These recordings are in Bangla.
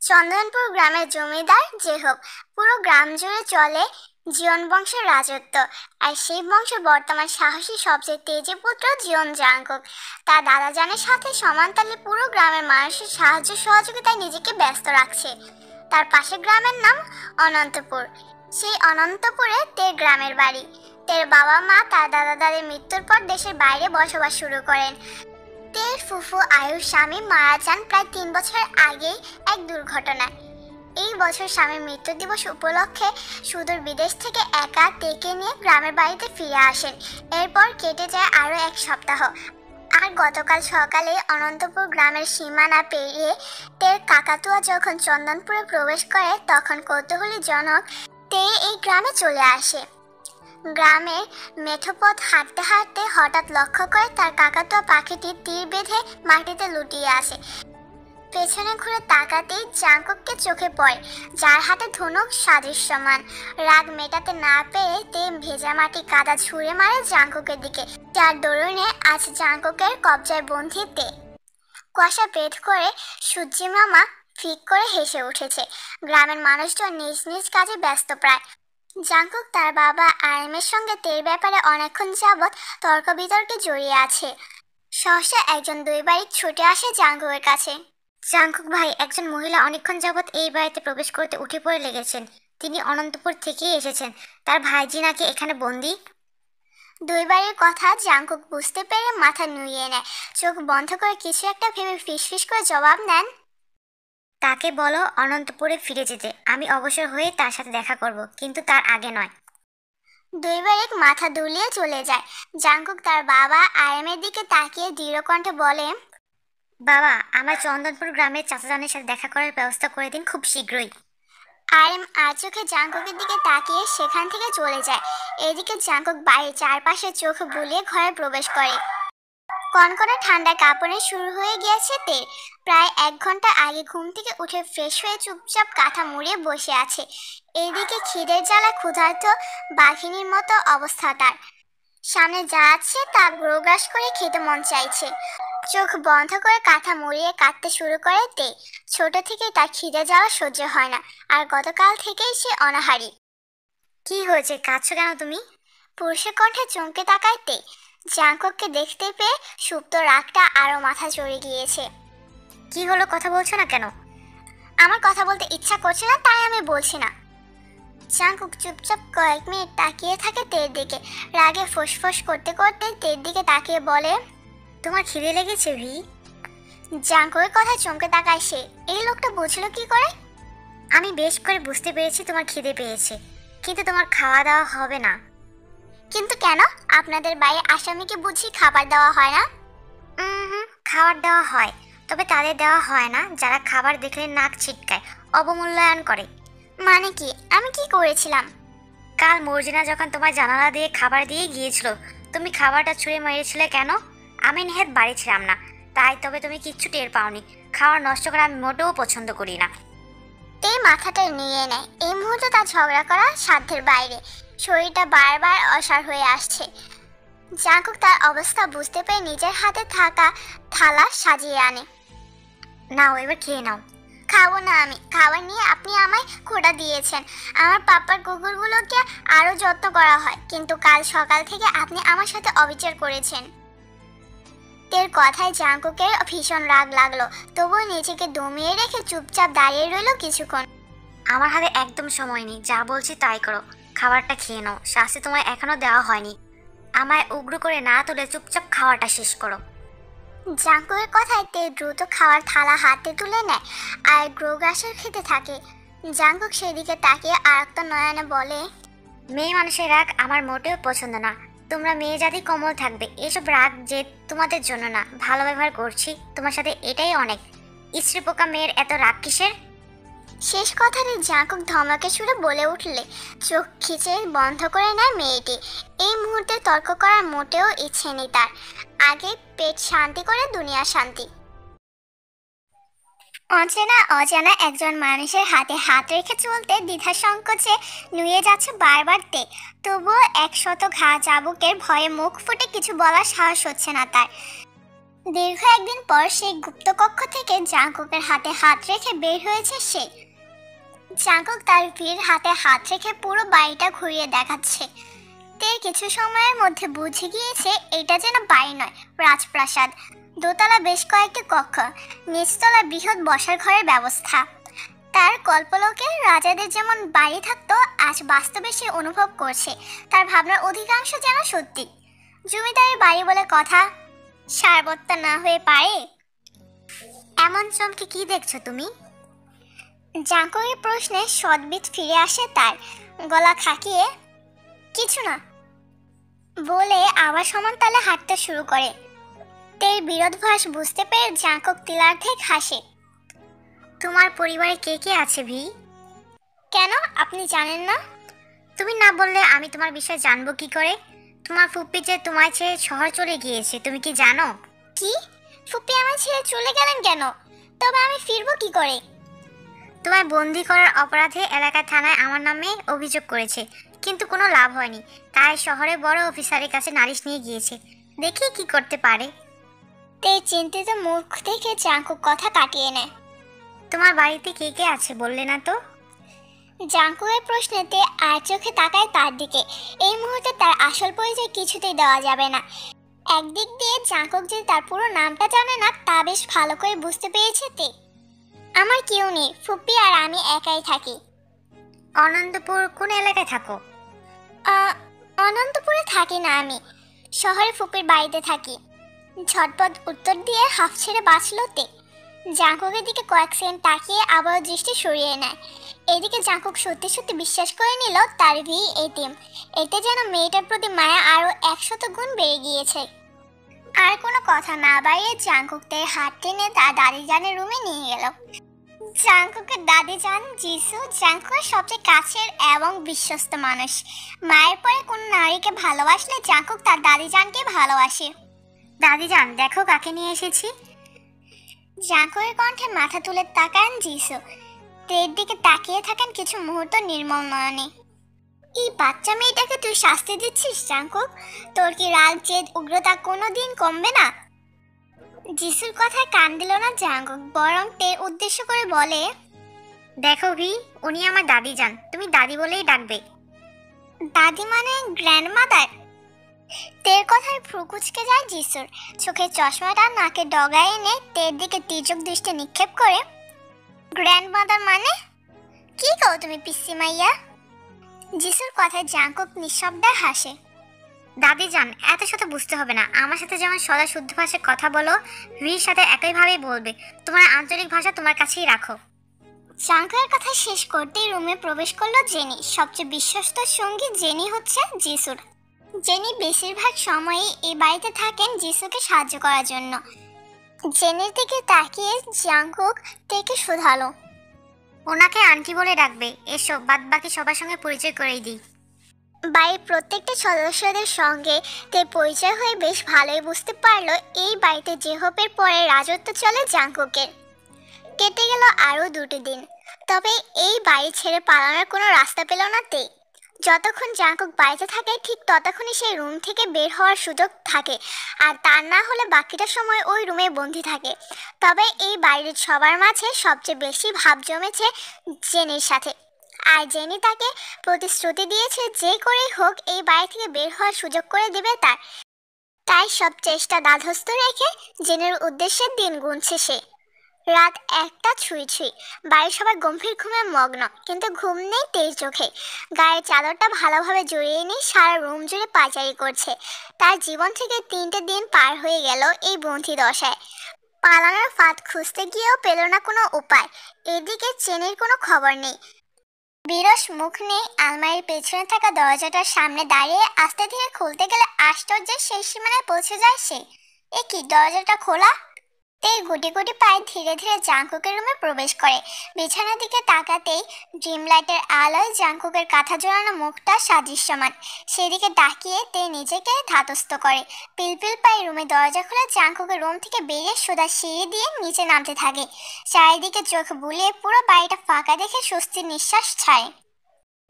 চন্দনপুর গ্রামের জমিদার যে হোক, পুরো গ্রাম জুড়ে চলে জীবন বংশের রাজত্ব। আর সেই বংশের বর্তমান সাহসী সবচেয়ে তেজে পুত্র জীবন জাঙ্কুক তার দাদা জানের সাথে সমান তালে পুরো গ্রামের মানুষের সাহায্য সহযোগিতায় নিজেকে ব্যস্ত রাখছে। তার পাশের গ্রামের নাম অনন্তপুর। সেই অনন্তপুরে তের গ্রামের বাড়ি। তের বাবা মা তার দাদা দাদির মৃত্যুর পর দেশের বাইরে বসবাস শুরু করেন। তের ফুফু আয়ুর স্বামী মারা যান প্রায় 3 বছর আগেই এক দুর্ঘটনায়। এই বছর স্বামীর মৃত্যু দিবস উপলক্ষে সুদূর বিদেশ থেকে একা তেকে নিয়ে গ্রামের বাড়িতে ফিরে আসেন। এরপর কেটে যায় আরও 1 সপ্তাহ। আর গতকাল সকালে অনন্তপুর গ্রামের সীমানা পেরিয়ে তের কাকাতুয়া যখন চন্দনপুরে প্রবেশ করে, তখন কৌতূহলীজনক তে এই গ্রামে চলে আসে। গ্রামের মেঠোপথ হাঁটতে হাঁটতে হঠাৎ লক্ষ্য করে তার কাকাতুয়া পাখিটি তীর বেঁধে মাটিতে লুটিয়ে আসে। পেছনে ঘুরে তাকাতেই জাঙ্কুককে চোখে পড়ে, যার হাতে ধনুক সাদৃশ্যমান। রাগ মেটাতে না পেরে তে ভেজা মাটি কাদা ছুঁড়ে মারে জাঙ্কুকের দিকে, যার দরুনে আজ জাঙ্কুকের কবজায় বন্দী তে। কুয়াশা ভেদ করে সূর্যি মামা ফিক করে হেসে উঠেছে। গ্রামের মানুষজন নিজ নিজ কাজে ব্যস্ত প্রায়। জাঙ্কুক তার বাবা আরএমের সঙ্গে তের ব্যাপারে অনেকক্ষণ যাবৎ তর্ক বিতর্কে জড়িয়ে আছে। সহসা একজন দৈবারিক ছুটে আসে জাঙ্কুকের কাছে। জাঙ্কুক ভাই, একজন মহিলা অনেকক্ষণ যাবৎ এই বাড়িতে প্রবেশ করতে উঠে পড়ে লেগেছেন। তিনি অনন্তপুর থেকেই এসেছেন। তার ভাইজি নাকি এখানে বন্দি। দৈবারির কথা জাঙ্কুক বুঝতে পেরে মাথা নুইয়ে নেয়। চোখ বন্ধ করে কিছু একটা ভেবে ফিসফিস করে জবাব দেন, তাকে বলো অনন্তপুরে ফিরে যেতে। আমি অবসর হয়ে তার সাথে দেখা করব, কিন্তু তার আগে নয়। দৈবারিক মাথা দুলিয়ে চলে যায়। জাঙ্কুক তার বাবা আরএমের দিকে তাকিয়ে দৃঢ় কণ্ঠে বলে, বাবা, আমার চন্দনপুর গ্রামের চাচাজানের সাথে দেখা করার ব্যবস্থা করে দিন খুব শীঘ্রই। আরএম আর চোখে জাঙ্কুকের দিকে তাকিয়ে সেখান থেকে চলে যায়। এদিকে জাঙ্কুক বাড়ির চারপাশে চোখ বুলিয়ে ঘরে প্রবেশ করে। কনকনে ঠান্ডা কাঁপুনি শুরু হয়ে গিয়েছে তের। প্রায় 1 ঘন্টা আগে ঘুম থেকে উঠে ফ্রেশ হয়ে চুপচাপ কাঁথা মুড়িয়ে বসে আছে। এইদিকে খিদের জ্বালা ক্ষুধার্ত বাঘিনীর মতো অবস্থা তার। সামনে যা আছে তা গ্রাস করে খেতে মন চাইছে। চোখ বন্ধ করে কাঁথা মুড়িয়ে কাঁদতে শুরু করে তে। ছোট থেকেই তার খিদে জ্বালা সহ্য হয় না, আর গতকাল থেকেই সে অনাহারী। কি হয়েছে, কাঁদছো কেন তুমি? পুরুষের কণ্ঠে চমকে তাকায় তে। জাঙ্কুককে দেখতে পেয়ে সুপ্ত রাগটা আরো মাথা চড়ে গিয়েছে। কি হলো, কথা বলছো না কেন? আমার কথা বলতে ইচ্ছা করছে না, তাই আমি বলছি না। জাঙ্কুক চুপচাপ কয়েক মিনিট তাকিয়ে থাকে তের দিকে। রাগে ফোঁস করতে করতে তের দিকে তাকিয়ে বলে, তোমার খিদে লেগেছে ভি? জাঙ্কুকের কথা চমকে তাকায় সে। এই লোকটা বুঝলো কি করে? আমি বেশ করে বুঝতে পেরেছি তোমার খিদে পেয়েছে, কিন্তু তোমার খাওয়া দাওয়া হবে না। কিন্তু কেন? আপনাদের বাইরে আসামিকে বুঝি খাবার দেওয়া হয় না? খাবার দেওয়া হয়, তবে তাদের দেওয়া হয় না যারা খাবার দেখলে নাক ছিটকায়, অবমূল্যায়ন করে। মানে কি? আমি কি করেছিলাম? কাল মর্জিনা যখন তোমার জানালা দিয়ে খাবার দিয়ে গিয়েছিল, তুমি খাবারটা ছুঁড়ে মেরেছিলে কেন? আমি নেহাত বাড়ি ছিলাম না, তাই। তবে তুমি কিচ্ছু টের পাওনি। খাবার নষ্ট করা আমি মোটেও পছন্দ করি না। এই মাথাটা নিয়ে নেয়। এই মুহূর্তে তার ঝগড়া করা সাধ্যের বাইরে। শরীরটা বারবার অসাড় হয়ে আসছে। জাঙ্কুক তার অবস্থা বুঝতে পেরে নিজের হাতে থাকা থালা সাজিয়ে আনে। নাও, এবার খেয়ে নাও। খাবো না আমি। খাবার নিয়ে আপনি আমায় খোঁটা দিয়েছেন। আমার পাপার কুকুরগুলোকে আরও যত্ন করা হয়, কিন্তু কাল সকাল থেকে আপনি আমার সাথে অবিচার করেছেন। তের কথায় জাঙ্কুকের ভীষণ রাগ লাগলো, তবুও নিজেকে দমিয়ে রেখে চুপচাপ দাঁড়িয়ে রইল কিছুক্ষণ। আমার হাতে একদম সময় নেই, যা বলছি তাই করো। খাবারটা খেয়ে নাও, শাস্তি তোমায় এখনো দেওয়া হয়নি। আমায় উগ্র করে না তুলে চুপচাপ খাওয়াটা শেষ করো। জাঙ্কুকের কথায় তে দ্রুত খাওয়ার থালা হাতে তুলে নেয় আর গ্রোগ্রাসের খেতে থাকে। জাঙ্কুক সেদিকে তাকিয়ে আরক্ত নয়নে বলে, মেয়ে মানুষের রাগ আমার মোটেও পছন্দ না। তোমরা মেয়ে জাতি কোমল থাকবে। এসব রাগ যে তোমাদের জন্য না, ভালো ব্যবহার করছি তোমার সাথে, এটাই অনেক। স্ত্রী পোকা মেয়ের এত রাগ কিসের? শেষ কথাটি জাঙ্কুক ধমকে সুরে বলে উঠলে চোখ খিচে বন্ধ করে নেয় মেয়েটি। এই মুহূর্তে তর্ক করার মোটেও ইচ্ছে নেই তার। আগে পেট শান্তি করে দুনিয়া শান্তি। অচেনা অজানা একজন মানুষের হাতে হাত রেখে চলতে দ্বিধা সংকোচে নুয়ে যাচ্ছে বারবার তে। তবুও 100 ঘা চাবুকের ভয়ে মুখ ফুটে কিছু বলার সাহস হচ্ছে না তার। দীর্ঘ একদিন পর সেই গুপ্তকক্ষ থেকে জাঙ্কুকের হাতে হাত রেখে বের হয়েছে সে। জাঙ্কুক তার ভিড় হাতে হাত রেখে পুরো বাড়িটা ঘুরিয়ে দেখাচ্ছে। তে কিছু সময়ের মধ্যে বুঝে গিয়েছে এটা যেন বাড়ি নয়, রাজপ্রাসাদ। দোতলা বেশ কয়েকটি কক্ষ, নিচতলা বৃহৎ বসার ঘরের ব্যবস্থা। তার কল্পলোকে রাজাদের যেমন বাড়ি থাকতো, আজ বাস্তবে সে অনুভব করছে তার ভাবনার অধিকাংশ যেন সত্যি। জমিদারের বাড়ি বলে কথা, সারবত্তা না হয়ে পারে। এমন চমকে কি দেখছো তুমি? জাঙ্কুকের প্রশ্নে সদ্বিত ফিরে আসে তার, গলা খাকিয়ে কিছু না বলে আবার সমান তালে হাঁটতে শুরু করে। তের বিরোধভাস বুঝতে পেরে জাঙ্কুক তিলার্ধে হাসে। তোমার পরিবারে কে কে আছে ভি? কেন, আপনি জানেন না? তুমি না বললে আমি তোমার বিষয়ে জানবো কি করে? তোমার ফুপ্পি যে তোমায় ছেড়ে শহর চলে গিয়েছে, তুমি কি জানো? কি? ফুপ্পি আমার ছেড়ে চলে গেলেন কেন? তবে আমি ফিরবো কি করে? তোমায় বন্দি করার অপরাধে এলাকার থানায় আমার নামে অভিযোগ করেছে, কিন্তু কোনো লাভ হয়নি। তাই শহরে বড় অফিসারের কাছে নালিশ নিয়ে গিয়েছে, দেখি কি করতে পারে। তে চিন্তিত মুখ দেখে জাঙ্কুক কথা কাটিয়ে নেয়। তোমার বাড়িতে কে কে আছে বললে না তো? জাঙ্কুকের প্রশ্নে তে আর চোখে তাকায় তার দিকে। এই মুহূর্তে তার আসল পরিচয় কিছুতেই দেওয়া যাবে না। একদিক দিয়ে জাঙ্কুক যে তার পুরো নামটা জানে না তা বেশ ভালো করে বুঝতে পেরেছে তে। আমার কেউ নেই, ফুপ্পি আর আমি একাই থাকি। অনন্তপুর কোন এলাকায় থাকো? অনন্তপুরে থাকি না আমি, শহরে ফুপ্পির বাড়িতে থাকি। ঝটপট উত্তর দিয়ে হাফ ছেড়ে বাঁচল তে। জাঙ্কুকের দিকে কয়েক সেকেন্ড তাকিয়ে আবার দৃষ্টি সরিয়ে নেয়। এদিকে জাঙ্কুক সত্যি সত্যি বিশ্বাস করে নিল তার ভি এতিম। এতে যেন মেয়েটার প্রতি মায়া আরো 100 গুণ বেড়ে গিয়েছে। আর কোনো কথা না বাড়িয়ে জাঙ্কুক তার হাত টেনে তার দাদিজানের রুমে নিয়ে গেল। জাঙ্কুকের দাদিজান জিসু জাঙ্কুকের সবচেয়ে কাছের এবং বিশ্বস্ত মানুষ। মায়ের পরে কোন নারীকে ভালোবাসলে জাঙ্কুক তার দাদিজানকে ভালোবাসে। দাদিজান, দেখো কাকে নিয়ে এসেছি। জাঙ্কুকের কণ্ঠে মাথা তুলে তাকান জিসু। তের দিকে তাকিয়ে থাকেন কিছু মুহূর্ত নির্মল নয়নে। এই বাচ্চা মেয়েটাকে তুই শাস্তি দিচ্ছিস জাঙ্কুক? তোর কি রাগ, জেদ, উগ্রতা কোনোদিন কমবে না? জিসুর কথায় কান দিল না জাঙ্কুক, বরং তের উদ্দেশ্য করে বলে, দেখো ভি, উনি আমার দাদিজান, তুমি দাদি বলেই ডাকবে। দাদি মানে গ্র্যান্ডমাদার? তের কথায় ভ্রু কুঁচকে যায় জিসুর। চোখের চশমাটা নাকে ডগায় এনে তের দিকে তীর্যক দৃষ্টি নিক্ষেপ করে, গ্র্যান্ডমাদার মানে কি কও তুমি পিসি মাইয়া? জিসুর কথায় জাঙ্কুক নিঃশব্দে হাসে। দাদিজান, এত শত বুঝতে হবে না। আমার সাথে যেমন সদা শুদ্ধ ভাষায় কথা বলো, ভির সাথে একইভাবেই বলবে। তোমার আঞ্চলিক ভাষা তোমার কাছেই রাখো। জাঙ্কুকের কথা শেষ করতেই রুমে প্রবেশ করলো জেনি। সবচেয়ে বিশ্বস্ত সঙ্গী জেনি হচ্ছে জিসুর। জেনি বেশিরভাগ সময়ই এই বাড়িতে থাকেন জিসুকে সাহায্য করার জন্য। জেনির দিকে তাকিয়ে জাঙ্কুক তেকে শুধালো, ওনাকে আন্টি বলে ডাকবে। এসো, বাদ বাকি সবার সঙ্গে পরিচয় করেই দিই। বাড়ির প্রত্যেকটা সদস্যদের সঙ্গে তে পরিচয় হয়ে বেশ ভালোই বুঝতে পারলো এই বাড়িতে জেহপের পরে রাজত্ব চলে জাঙ্কুকের। কেটে গেল আরও 2টি দিন, তবে এই বাড়ি ছেড়ে পালানোর কোনো রাস্তা পেল না তে। যতক্ষণ জাঙ্কুক বাড়িতে থাকে ঠিক ততক্ষণই সেই রুম থেকে বের হওয়ার সুযোগ থাকে, আর তার না হলে বাকিটা সময় ওই রুমে বন্দি থাকে। তবে এই বাড়ির সবার মাঝে সবচেয়ে বেশি ভাব জমেছে জেনির সাথে, আর জেনি তাকে প্রতিশ্রুতি দিয়েছে যে করেই হোক এই বাড়ি থেকে বের হওয়ার সুযোগ করে দেবে তার। তাই সব চেষ্টা দাধস্থ রেখে জেনির উদ্দেশ্যে দিন গুনছে সে। রাত 1টা ছুঁই ছুঁই। বাড়ির সবাই গম্ভীর ঘুমে মগ্ন, কিন্তু ঘুম নেই তের চোখে। গায়ের চাদরটা ভালোভাবে জড়িয়ে নিয়ে সারা রুম জুড়ে পায়চারি করছে। তার জীবন থেকে 3টে দিন পার হয়ে গেল এই বন্দি দশায়। পালানোর ফাঁদ খুঁজতে গিয়েও পেল না কোনো উপায়। এদিকে চেনির কোনো খবর নেই। বিরস মুখ নেই আলমারির পেছনে থাকা দরজাটার সামনে দাঁড়িয়ে আস্তে ধীরে খুলতে গেলে আশ্চর্যের শেষ সীমানায় পৌঁছে যায় সে। এ কি, দরজাটা খোলা! তে গুটি গুটি পায়ে ধীরে ধীরে জাঙ্কুকের রুমে প্রবেশ করে। বিছানার দিকে তাকাতেই ড্রিম লাইটের আলোয় জাঙ্কুকের কাঁথা জড়ানো মুখটা সাদৃশ্যমান। সেদিকে তাকিয়ে তে নিজেকে ধাতস্থ করে। পিলপিল পায়ে রুমে দরজা খুলে জাঙ্কুকের রুম থেকে বেরিয়ে সোজা সিঁড়ি দিয়ে নিচে নামতে থাকে। চারিদিকে চোখ বুলিয়ে পুরো বাড়িটা ফাঁকা দেখে স্বস্তির নিঃশ্বাস ছাড়ে।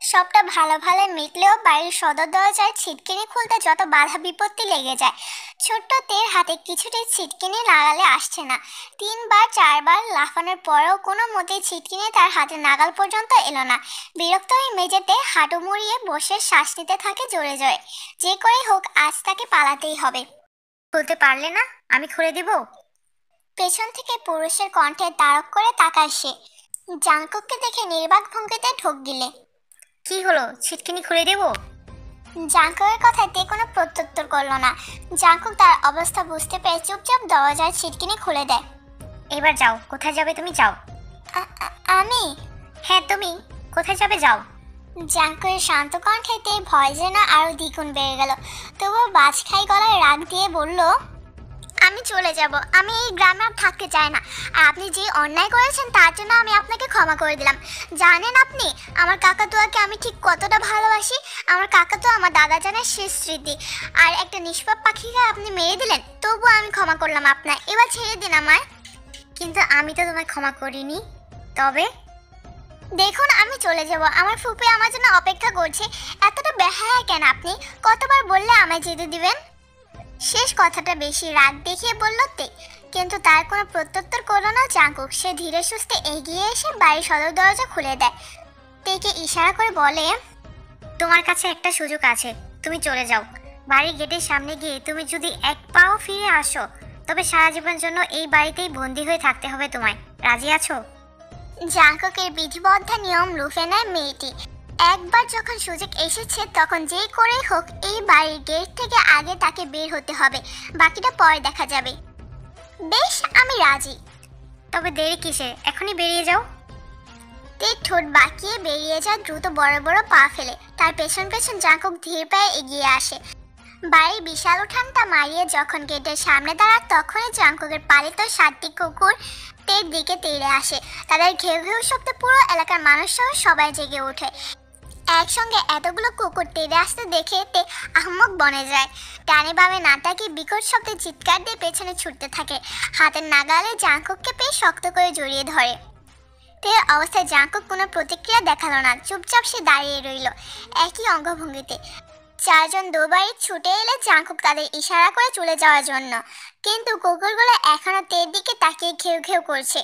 সবটা ভালো ভালো মিটলেও বাড়ির সদর দরজায় ছিটকিনি খুলতে যত বাধা বিপত্তি লেগে যায়। ছোট্ট তের হাতে কিছুতেই ছিটকিনি লাগালে আসছে না। 3 বার 4 বার লাফানোর পরেও কোনো মতেই ছিটকিনি তার হাতে নাগাল পর্যন্ত এলো না। বিরক্ত হয়ে মেঝেতে হাঁটু মুড়িয়ে বসে শ্বাস নিতে থাকে জোরে জোরে। যে করে হোক আজ তাকে পালাতেই হবে। খুলতে পারলে না? আমি খুলে দিব। পেছন থেকে পুরুষের কণ্ঠে তাড়ক করে তাকায় সে। জাঙ্কুককে দেখে নির্বাক ভঙ্গিতে ঢোক গিলে। কি হলো, ছিটকিনি খুলে দেব? জাঙ্কুকের কথায় তে কোনো প্রত্যুত্তর করলো না। জাঙ্কুক তার অবস্থা বুঝতে পেরে চুপচাপ দরজার ছিটকিনি খুলে দেয়। এবার যাও, কোথায় যাবে তুমি? যাও। আমি? হ্যাঁ তুমি, কোথায় যাবে? যাও। জাঙ্কুকের শান্ত কণ্ঠে তে ভয় যেন আরো দ্বিগুণ বেড়ে গেল। তবুও বাজখাই গলায় রাগ দিয়ে বলল, আমি চলে যাব। আমি এই গ্রামে আর থাকতে চাই না। আর আপনি যে অন্যায় করেছেন তার জন্য আমি আপনাকে ক্ষমা করে দিলাম। জানেন আপনি আমার কাকাতুয়াকে আমি ঠিক কতটা ভালোবাসি। আমার কাকাতুয়া আমার দাদা জানের শেষ স্মৃতি। আর একটা নিষ্পাপ পাখিকে আপনি মেরে দিলেন, তবুও আমি ক্ষমা করলাম আপনার। এবার ছেড়ে দিন আমায়। কিন্তু আমি তো তোমায় ক্ষমা করিনি। তবে দেখুন আমি চলে যাব। আমার ফুপি আমার জন্য অপেক্ষা করছে। এতটা বেহায়া কেন আপনি? কতবার বললে আমায় যেতে দিবেন? শেষ কথাটা বেশি রাগ দেখিয়ে বলল তে। কিন্তু তার কোনো প্রত্যুত্তর করলো না জাঙ্কুক। সে ধীরে সুস্থে এগিয়ে এসে বাড়ির সদর দরজা খুলে দেয়। তেকে ইশারা করে বলে, তোমার কাছে একটা সুযোগ আছে, তুমি চলে যাও। বাড়ির গেটের সামনে গিয়ে তুমি যদি এক পাও ফিরে আসো, তবে সারা জীবনের জন্য এই বাড়িতেই বন্দি হয়ে থাকতে হবে তোমায়। রাজি আছো? জাঙ্কুকের বিধিবদ্ধ নিয়ম লুফে নেয় মেয়েটি। একবার যখন সুযোগ এসেছে তখন যেই করেই হোক এই বাড়ির গেট থেকে আগে তাকে বের হতে হবে। বাকিটা পরে দেখা যাবে। বেশ, আমি রাজি। তবে দেরি কিসে, এখনই বেরিয়ে যাও। তে ঠোঁট বাঁকিয়ে বেরিয়ে যায় দ্রুত বড় বড় পা ফেলে। তার পেছন পেছন জাঙ্কুক ধীর পায়ে এগিয়ে আসে। বাড়ির বিশাল উঠানটা মারিয়ে যখন গেটের সামনে দাঁড়ায় তখনই জাঙ্কুকের পালিত 7টি কুকুর তের দিকে তেড়ে আসে। তাদের ঘেউ ঘেউ শব্দে পুরো এলাকার মানুষ সহ সবাই জেগে ওঠে। একসঙ্গে এতগুলো কুকুর তেড়ে আসতে দেখে তে আহম্মক বনে যায়। ডানে বামে না তাকিয়ে বিকট শব্দে চিৎকার দিয়ে পেছনে ছুটতে থাকে। হাতের নাগালে জাঙ্কুককে পেয়ে শক্ত করে জড়িয়ে ধরে। তের অবস্থায় জাঙ্কুক কোনো প্রতিক্রিয়া দেখালো না। চুপচাপ সে দাঁড়িয়ে রইল একই অঙ্গভঙ্গিতে। 4জন দুবারই ছুটে এলে জাঙ্কুক তাদের ইশারা করে চলে যাওয়ার জন্য। কিন্তু কুকুরগুলো এখনো তের দিকে তাকিয়ে ঘেউ ঘেউ করছে।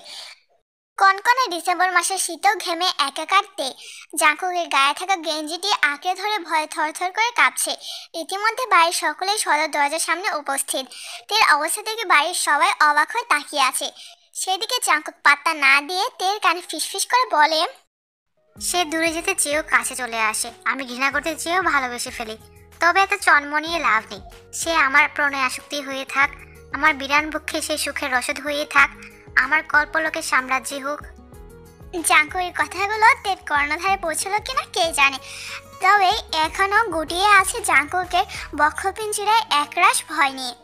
কনকনে ডিসেম্বর মাসের শীতেও ঘেমে একাকার তে। জাঙ্কুকের গায়ে থাকা গেঞ্জিটি আঁকড়ে ধরে ভয়ে থরথর করে কাঁপছে। ইতিমধ্যে বাড়ির সকলেই সদর দরজার সামনে উপস্থিত। তের অবস্থা থেকে বাড়ির সবাই অবাক হয়ে তাকিয়ে আছে। সেদিকে জাঙ্কুক পাত্তা না দিয়ে তের কানে ফিসফিস করে বলে, সে দূরে যেতে চেয়েও কাছে চলে আসে, আমি ঘৃণা করতে চেয়েও ভালোবেসে ফেলি। তবে এত চন্মনিয়ে লাভ নেই। সে আমার প্রণয় আসক্তি হয়ে থাক, আমার বিরান বক্ষে সে সুখের রসদ হয়ে থাক, আমার কল্পলোকের সাম্রাজ্যে হোক। জাঙ্কুকের কথাগুলো তের কর্ণধারে পৌঁছলো কিনা কে জানে। তবে এখনো গুটিয়ে আছে জাঙ্কুকের বক্ষপিঞ্জরায় একরাশ ভয় নিয়ে।